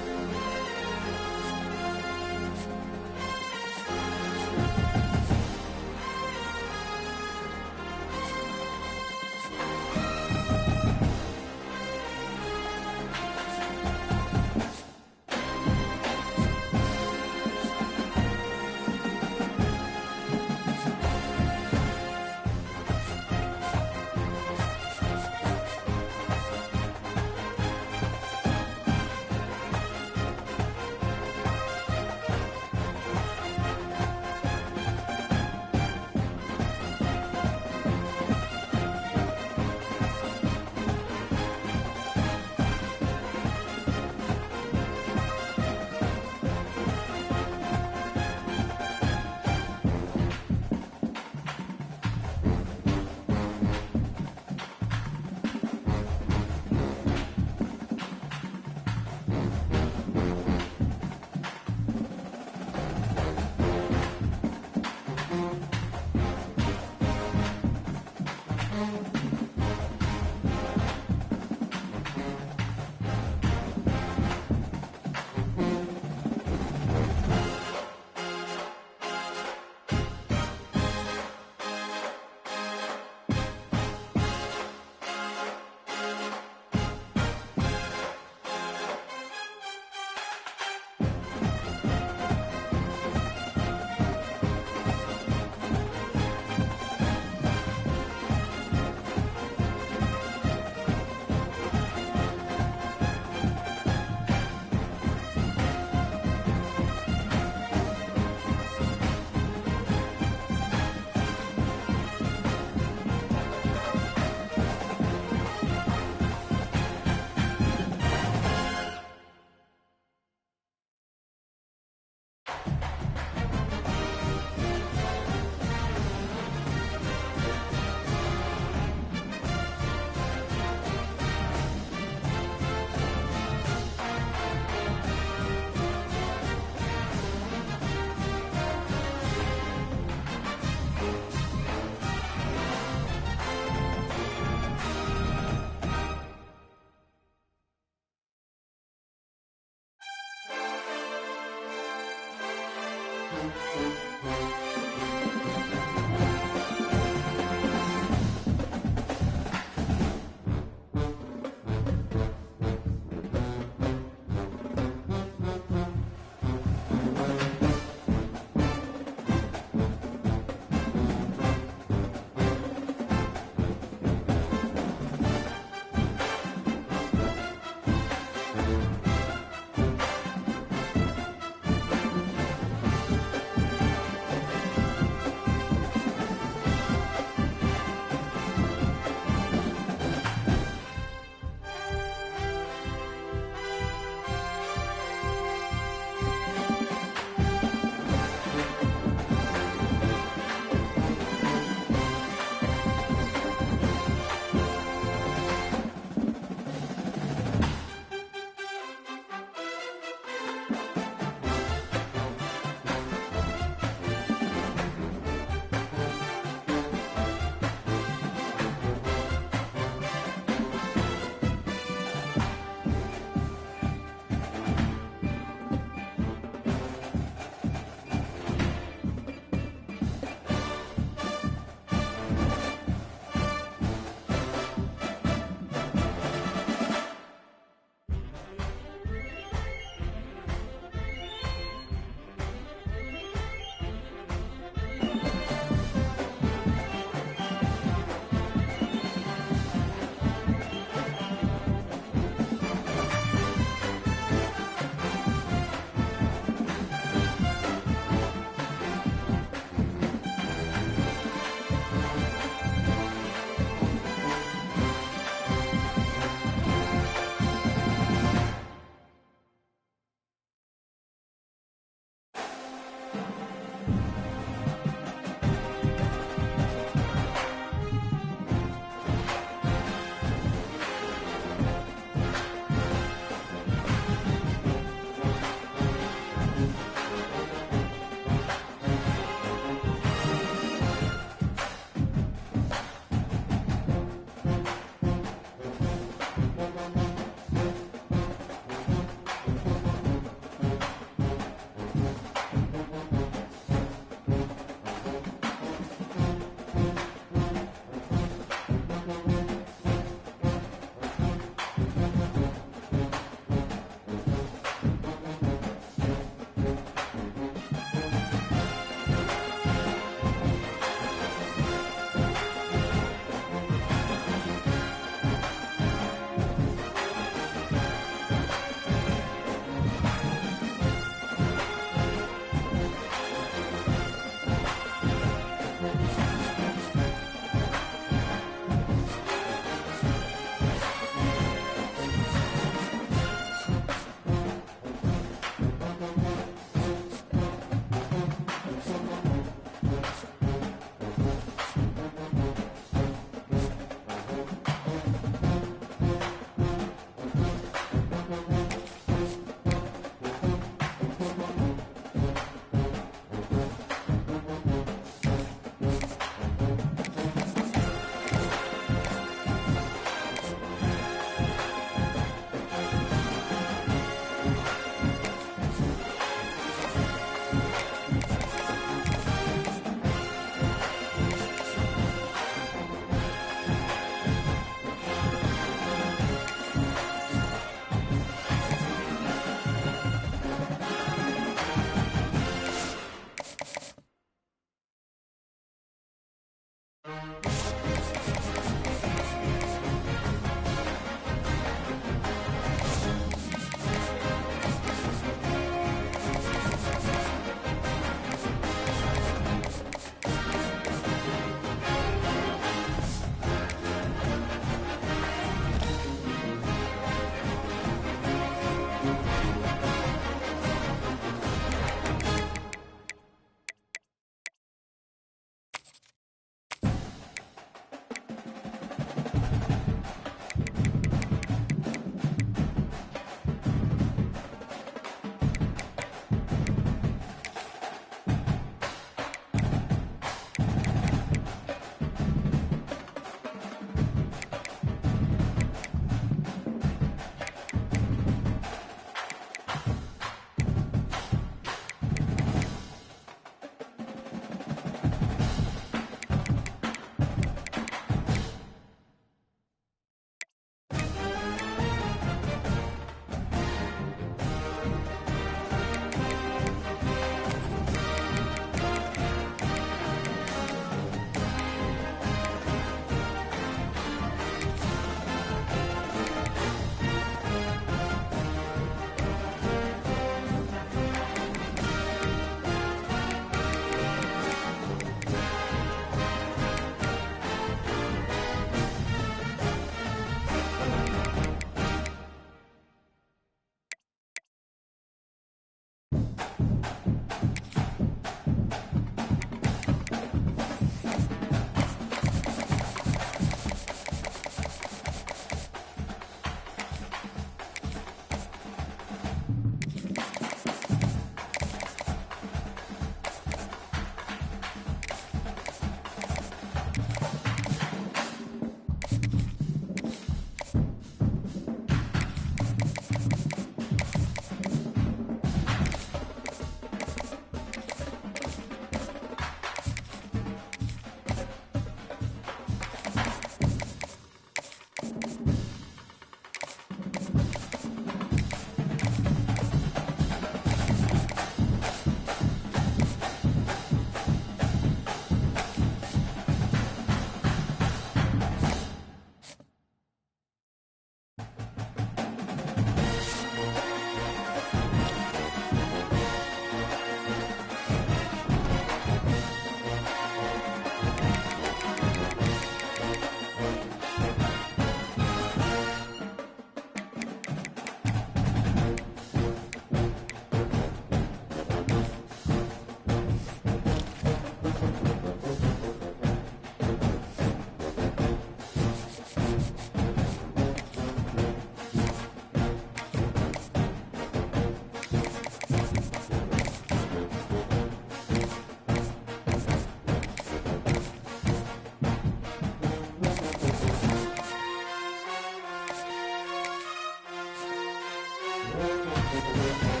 Bye.